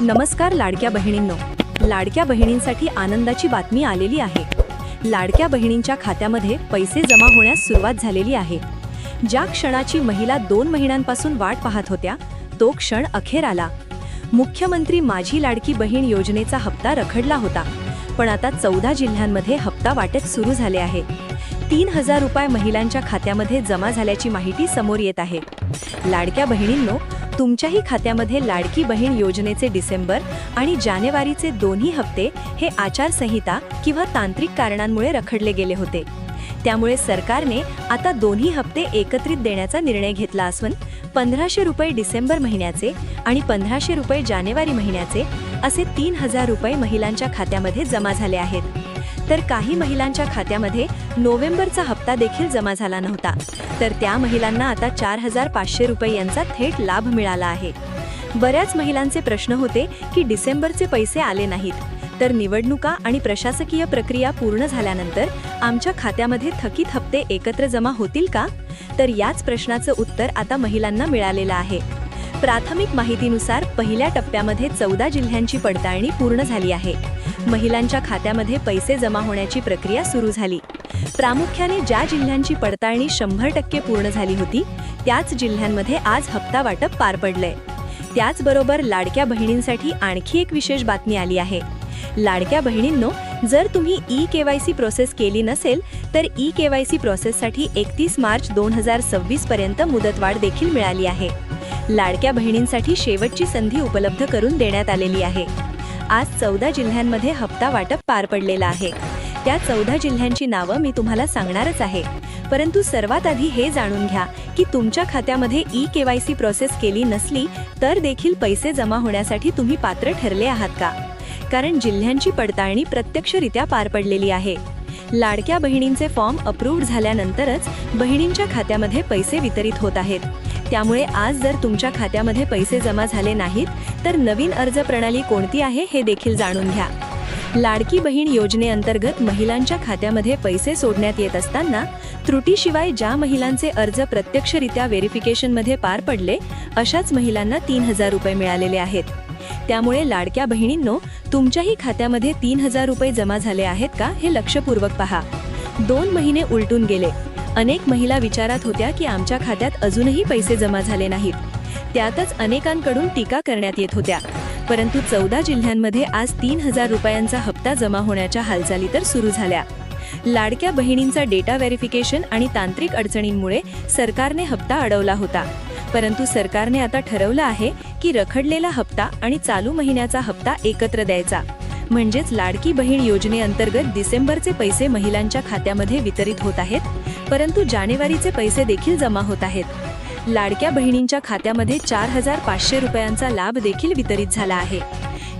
नमस्कार लाडक्या बहिणींनो, लाडक्या बहिणींसाठी आनंदाची बातमी आलेली आहे। लाडक्या बहिणींच्या खात्यामध्ये पैसे जमा होण्यास सुरुवात झालेली आहे। ज्या क्षणाची महिला 2 महिन्यांपासून वाट पाहत होत्या, तो क्षण अखेर आला। मुख्यमंत्री माझी लाडकी बहीण योजनेचा हप्ता रखडला होता, पण आता 14 जिल्ह्यांमध्ये हप्ता वाटप सुरू झाले आहे। 3000 रुपये महिलांच्या खात्यामध्ये जमा झाल्याची माहिती समोर येत आहे। लाडक्या बहिणींनो, तुमच्याही खात्यामध्ये लाडकी बहीण योजनेचे डिसेंबर आणि जानेवारीचे दोन्ही हप्ते हे आचारसंहिता किंवा तांत्रिक कारणांमुळे रखडले गेले होते। त्यामुळे सरकारने आता दोन्ही हप्ते एकत्रित देण्याचा निर्णय घेतला असून 1500 रुपये डिसेंबर महिन्याचे आणि 1500 रुपये जानेवारी महिन्याचे असे 3000 रुपये महिलांच्या खात्यामध्ये जमा झाले आहेत। तर काही महिलांच्या खात्यामध्ये नोव्हेंबरचा हप्ता देखील जमा झाला नव्हता, तर त्या महिलांना आता 4500 रुपये यांचा थेट लाभ मिळाला आहे। बऱ्याच महिलांचे प्रश्न होते की डिसेंबरचे पैसे आले नाहीत, तर निवडणुका आणि प्रशासकीय प्रक्रिया पूर्ण झाल्यानंतर आमच्या खात्यामध्ये थकीत हप्ते एकत्र जमा होतील का? तर याच प्रश्नाचं उत्तर आता महिलांना मिळालेलं आहे। प्राथमिक माहितीनुसार पहिल्या टप्प्यामध्ये 14 जिल्ह्यांची पडताळणी पूर्ण झाली आहे। महिलांच्या खात्यामध्ये पैसे जमा होण्याची प्रक्रिया सुरू झाली। प्रामुख्याने ज्या जिल्ह्यांची पडताळणी 100% पूर्ण झाली होती, त्याच जिल्ह्यांमध्ये आज हप्ता वाटप पार पडलंय। त्याचबरोबर लाडक्या बहिणींसाठी आणखी एक विशेष बातमी आली आहे। लाडक्या बहिणींनो, जर तुम्ही ई-केवायसी प्रोसेस केली नसेल, तर ई-केवायसी प्रोसेससाठी 31 मार्च 2026 पर्यंत मुदतवाढ देखील मिळाली आहे। लाडक्या बहिणींसाठी शेवटची संधी उपलब्ध करून देण्यात आलेली आहे। आज 14 जिल्ह्यांमध्ये हप्ता वाटप पार पडलेला आहे। त्या 14 जिल्ह्यांची नावं मी तुम्हाला सांगणारच आहे, परंतु सर्वात आधी हे जाणून घ्या की तुमच्या खात्यामध्ये ई-केवायसी प्रोसेस केली नसली तर देखील पैसे जमा होण्यासाठी तुम्ही पात्र ठरले आहात का? कारण जिल्ह्यांची पडताळणी प्रत्यक्षरित्या पार पडलेली आहे। लाडक्या बहिणींचे फॉर्म अप्रूव्ड झाल्यानंतरच बहिणींच्या खात्यामध्ये पैसे वितरित होत आहेत। त्यामुळे आज जर तुमच्या खात्यामध्ये पैसे जमा झाले नाहीत, तर नवीन अर्ज प्रणाली कोणती आहे हे देखील जाणून घ्या। लाडकी बहीण योजनेअंतर्गत महिलांच्या खात्यामध्ये पैसे सोडण्यात येत असताना त्रुटीशिवाय ज्या महिलांचे अर्ज प्रत्यक्षरित्या व्हेरिफिकेशनमध्ये पार पडले, अशाच महिलांना 3000 रुपये मिळालेले आहेत। त्यामुळे लाडक्या बहिणींनो, तुमच्याही खात्यामध्ये 3000 रुपये जमा झाले आहेत का हे लक्षपूर्वक पहा। 2 महिने उलटून गेले। अनेक महिला विचारात होत्या की आमच्या खात्यात अजूनही पैसे जमा झाले नाहीत। त्यातच अनेकांकडून टीका करण्यात येत होत्या, परंतु 14 जिल्ह्यांमध्ये आज 3000 रुपयांचा हप्ता जमा होण्याच्या हालचाली तर सुरू झाल्या। लाडक्या बहिणींचा डेटा व्हेरिफिकेशन आणि तांत्रिक अडचणींमुळे सरकारने हप्ता अडवला होता, परंतु सरकारने आता ठरवलं आहे की रखडलेला हप्ता आणि चालू महिन्याचा हप्ता एकत्र द्यायचा। म्हणजेच लाडकी बहीण योजनेअंतर्गत डिसेंबरचे पैसे महिलांच्या खात्यामध्ये वितरित होत आहेत, परंतु जानेवारीचे पैसे देखील जमा होत आहेत। लाडक्या बहिणींच्या खात्यामध्ये 4500 रुपयांचा लाभ देखील वितरित झाला आहे।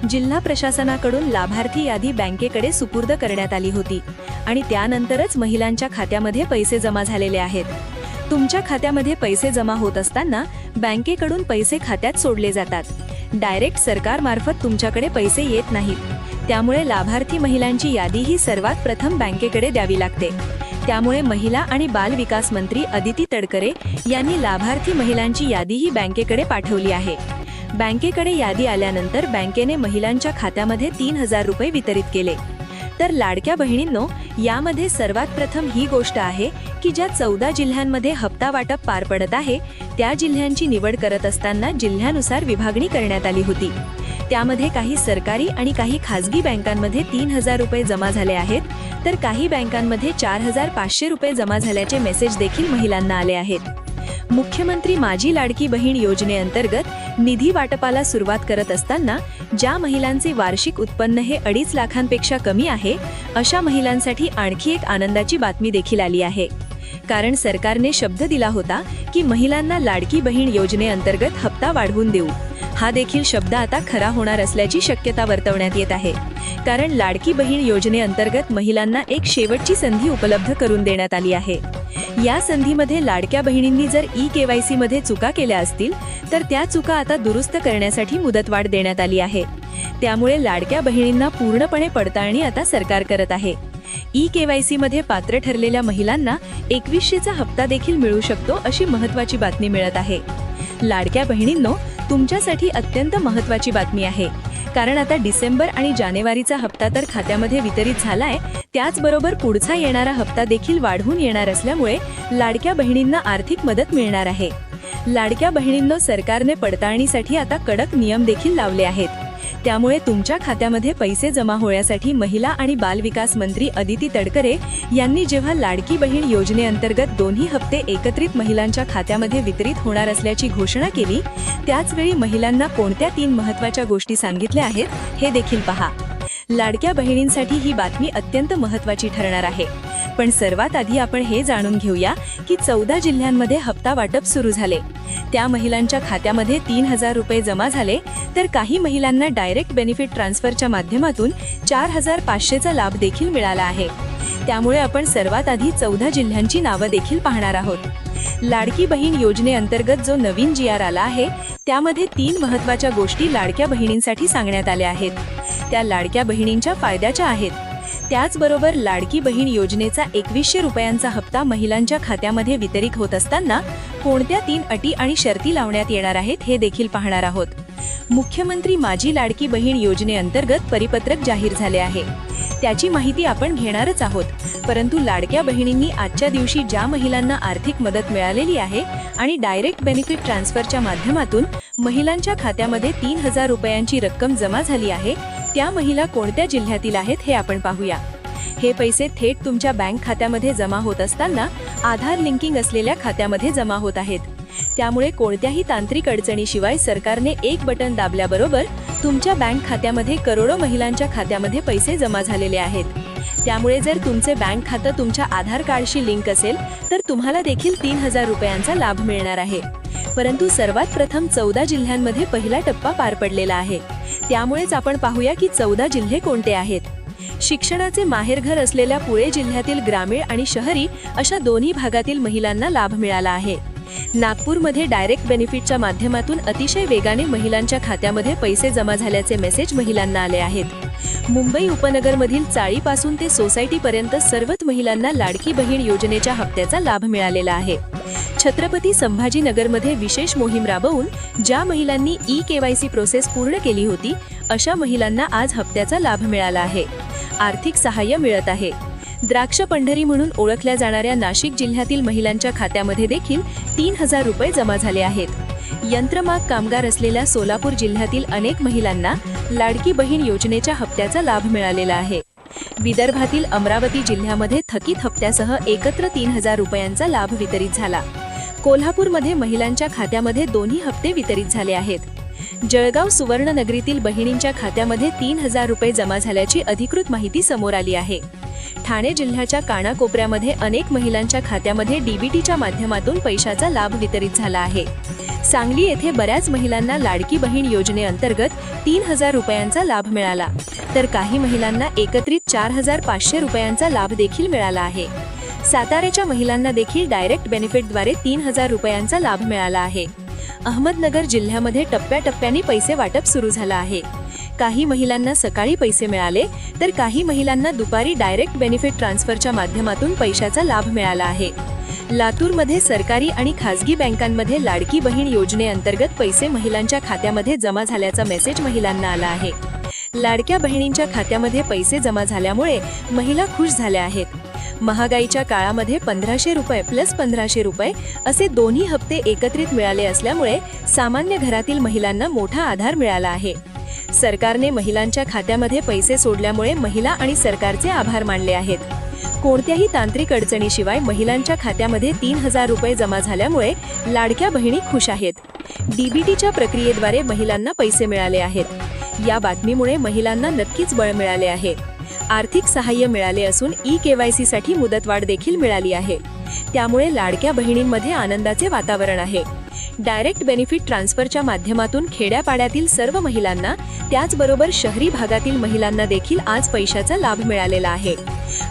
जिल्हा प्रशासनाकडून लाभार्थी यादी बँकेकडे सुपूर्द करण्यात आली होती आणि त्यानंतरच महिलांच्या खात्यामध्ये पैसे जमा झालेले आहेत। तुमच्या खात्यामध्ये पैसे जमा होत असताना बँकेकडून पैसे खात्यात सोडले जातात। डायरेक्ट सरकारमार्फत तुमच्याकडे पैसे येत नाहीत, त्यामुळे लाभार्थी महिलांची यादी ही सर्वात प्रथम बँकेकडे द्यावी लागते। त्यामुळे महिला आणि बाल विकास मंत्री अदिती तडकरे यांनी लाभार्थी महिलांची यादीही बँकेकडे पाठवली आहे। बँकेकडे यादी आल्यानंतर बँकेने महिलांच्या खात्यामध्ये 3000 रुपये वितरित केले। तर लाडक्या बहिणींनो, यामध्ये सर्वात प्रथम ही गोष्ट आहे की ज्या 14 जिल्ह्यांमध्ये हप्ता वाटप पार पडत आहे, त्या जिल्ह्यांची निवड करत असताना जिल्ह्यानुसार विभागणी करण्यात आली होती। त्यामध्ये काही सरकारी आणि काही खासगी बँकांमध्ये 3000 रुपये जमा झाले आहेत, तर काही बँकांमध्ये 4500 रुपये जमा झाल्याचे मेसेज देखील महिलांना आले आहेत। मुख्यमंत्री माझी लाडकी बहीण योजनेअंतर्गत निधी वाटपाला सुरुवात करत असताना ज्या महिलांचे वार्षिक उत्पन्न हे 2.5 लाखांपेक्षा कमी आहे, अशा महिलांसाठी आणखी एक आनंदाची बातमी देखील आली आहे। कारण सरकारने शब्द दिला होता की महिलांना लाडकी बहीण योजनेअंतर्गत हप्ता वाढवून देऊ। हा देखील शब्द आता खरा होणार असल्याची शक्यता वर्तवण्यात येत आहे। कारण लाडकी बहीण योजनेअंतर्गत महिलांना एक शेवटची संधी उपलब्ध करून देण्यात आली आहे। या संधीमध्ये लाडक्या बहिणींनी जर ई-केवायसी मध्ये चुका केल्या असतील, तर त्या चुका आता दुरुस्त करण्यासाठी मुदतवाढ देण्यात आली आहे। त्यामुळे लाडक्या बहिणींना पूर्णपणे पडताळणी आता सरकार करत आहे। ई-केवायसी मध्ये पात्र ठरलेल्या महिलांना 2100चा हप्ता देखील मिळू शकतो, अशी महत्त्वाची बातमी मिळत आहे। लाडक्या बहिणींनो, तुमच्यासाठी अत्यंत महत्त्वाची बातमी आहे, कारण आता डिसेंबर आणि जानेवारीचा हप्ता तर खात्यामध्ये वितरित झालाय, त्याचबरोबर पुढचा येणारा हप्ता देखील वाढवून येणार असल्यामुळे लाडक्या बहिणींना आर्थिक मदत मिळणार आहे. लाडक्या बहिणींनो, सरकारने पडताळणीसाठी आता कडक नियम देखील लावले आहेत. त्यामुळे तुमच्या खात्यामध्ये पैसे जमा होण्यासाठी महिला आणि बालविकास मंत्री अदिती तडकरे यांनी जेव्हा लाडकी बहीण योजनेअंतर्गत दोन्ही हप्ते एकत्रित महिलांच्या खात्यामध्ये वितरित होणार असल्याची घोषणा केली, त्याचवेळी महिलांना कोणत्या 3 महत्त्वाच्या गोष्टी सांगितल्या आहेत हे देखील पहा. लाडक्या बहिणींसाठी ही बातमी अत्यंत महत्त्वाची ठरणार आहे. पण सर्वात आधी आपण हे जाणून घेऊया की 14 जिल्ह्यांमध्ये हप्ता वाटप सुरू झाले. त्या महिलांच्या खात्यामध्ये 3000 रुपये जमा झाले, तर काही महिलांना डायरेक्ट बेनिफिट ट्रान्सफरच्या माध्यमातून 4500चा लाभ देखील मिळाला आहे. त्यामुळे आपण सर्वात आधी 14 जिल्ह्यांची नावं देखील पाहणार आहोत. लाडकी बहीण योजनेअंतर्गत जो नवीन GR आला आहे, त्यामध्ये 3 महत्त्वाच्या गोष्टी लाडक्या बहिणींसाठी सांगण्यात आल्या आहेत. त्या लाडक्या बहिणींच्या फायद्याच्या आहेत. त्याचबरोबर लाडकी बहीण योजनेचा 2100 रुपयांचा हप्ता महिलांच्या खात्यामध्ये वितरित होत असताना कोणत्या 3 अटी आणि शर्ती लावण्यात येणार आहेत हे देखील पाहणार आहोत. मुख्यमंत्री माझी लाडकी बहीण योजनेअंतर्गत परिपत्रक जाहीर झाले आहे. त्याची माहिती आपण घेणारच आहोत. परंतु लाडक्या बहिणींनी आजच्या दिवशी ज्या महिलांना आर्थिक मदत मिळालेली आहे आणि डायरेक्ट बेनिफिट ट्रान्सफरच्या माध्यमातून महिलांच्या खात्यामध्ये 3000 रुपयांची रक्कम जमा झाली आहे, त्या महिला कोणत्या जिल्ह्यातील आहेत हे आपण पाहूया. हे पैसे थेट तुमच्या बँक खात्यामध्ये जमा होत असताना आधार लिंकिंग असलेल्या खात्यामध्ये जमा होत आहेत. त्यामुळे कोणत्याही तांत्रिक अडचणीशिवाय सरकारने एक बटन दाबल्याबरोबर तुमच्या बँक खात्यामध्ये करोडो महिलांच्या खात्यामध्ये पैसे जमा झालेले आहेत. त्यामुळे जर तुमचे बँक खातं तुमच्या आधार कार्डशी लिंक असेल तर तुम्हाला देखील 3000 रुपयांचा लाभ मिळणार आहे. परंतु सर्वात प्रथम 14 जिल्ह्यांमध्ये पहिला टप्पा पार पडलेला आहे. त्यामुळेच आपण पाहूया की 14 जिल्हे कोणते आहेत. शिक्षणाचे माहेरघर असलेल्या पुणे जिल्ह्यातील ग्रामीण आणि शहरी अशा दोन्ही भागातील महिलांना लाभ मिळाला आहे. नागपूरमध्ये डायरेक्ट बेनिफिटच्या माध्यमातून अतिशय वेगाने महिलांच्या खात्यामध्ये पैसे जमा झाल्याचे मेसेज महिलांना आले आहेत. मुंबई उपनगरमधील चाळीपासून ते सोसायटीपर्यंत सर्वच महिलांना लाडकी बहीण योजनेच्या हप्त्याचा लाभ मिळालेला आहे. छत्रपती संभाजीनगरमध्ये विशेष मोहीम राबवून ज्या महिलांनी KYC प्रोसेस पूर्ण केली होती, अशा महिलांना आज हप्त्याचा लाभ मिळाला आहे. आर्थिक सहाय्य मिळत आहे. द्राक्ष पंढरी म्हणून ओळखल्या जाणाऱ्या नाशिक जिल्ह्यातील महिलांच्या खात्यामध्ये देखील 3000 रुपये जमा झाले आहेत. यंत्रमाग कामगार असलेल्या सोलापूर जिल्ह्यातील अनेक महिलांना लाडकी बहीण योजनेच्या हप्त्याचा लाभ मिळालेला आहे. विदर्भातील अमरावती जिल्ह्यामध्ये थकीत हप्त्यासह एकत्र 3000 रुपयांचा लाभ वितरित झाला. कोल्हापूरमध्ये महिलांच्या खात्यामध्ये दोन्ही हप्ते वितरित झाले आहेत. जळगाव सुवर्णनगरीतील बहिणींच्या खात्यामध्ये 3000 रुपये जमा झाल्याची अधिकृत माहिती समोर आली आहे. ठाणे जिल्ह्याच्या कानाकोपऱ्यामध्ये अनेक महिलांच्या खात्यामध्ये DBTच्या माध्यमातून पैशाचा लाभ वितरित झाला आहे. सांगली येथे बऱ्याच महिलांना लाडकी बहीण योजनेअंतर्गत 3000 रुपयांचा लाभ मिळाला, तर काही महिलांना एकत्रित 4500 रुपयांचा लाभ देखील मिळाला आहे. साताऱ्याच्या महिलांना देखील डायरेक्ट बेनिफिटद्वारे 3000 रुपयांचा लाभ मिळाला आहे. अहमदनगर जिल्ह्यामध्ये टप्प्याटप्प्याने पैसे वाटप सुरू झालं आहे. काही महिलांना सकाळी पैसे मिळाले, तर काही महिलांना दुपारी डायरेक्ट बेनिफिट ट्रान्सफरच्या माध्यमातून पैशाचा लाभ मिळाला आहे. लातूरमध्ये सरकारी आणि खासगी बँकांमध्ये लाडकी बहीण योजनेअंतर्गत पैसे महिलांच्या खात्यामध्ये जमा झाल्याचा मेसेज महिलांना आला आहे. लाडक्या बहिणींच्या खात्यामध्ये पैसे जमा झाल्यामुळे महिला खुश झाल्या आहेत. महागाईच्या काळामध्ये 1500 रुपये प्लस 1500 रुपये असे दोन्ही हप्ते एकत्रित मिळाले असल्यामुळे सामान्य घरातील महिलांना मोठा आधार मिळाला आहे. सरकारने महिलांच्या खात्यामध्ये पैसे सोडल्यामुळे महिला आणि सरकारचे आभार मानले आहेत. कोणत्याही तांत्रिक अडचणीशिवाय महिलांच्या खात्यामध्ये 3000 रुपये जमा झाल्यामुळे लाडक्या बहिणी खुश आहेत. DBTच्या प्रक्रियेद्वारे महिलांना पैसे मिळाले आहेत. या बातमीमुळे महिलांना नक्कीच बळ मिळाले आहे. आर्थिक सहाय्य मिळाले असून KYC साठी मुदतवाढ देखील मिळाली आहे. त्यामुळे लाडक्या बहिणींमध्ये आनंदाचे वातावरण आहे. डायरेक्ट बेनिफिट ट्रान्सफरच्या माध्यमातून खेड्यापाड्यातील सर्व महिलांना, त्याचबरोबर शहरी भागातील महिलांना देखील आज पैशाचा लाभ मिळालेला आहे.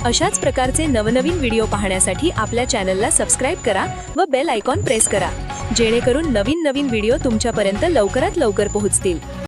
अशाच प्रकारचे नवनवीन व्हिडिओ पाहण्यासाठी आपल्या चॅनलला सबस्क्राईब करा व बेल आयकॉन प्रेस करा, जेणेकरून नवीन व्हिडिओ तुमच्यापर्यंत लवकरात लवकर पोहोचतील.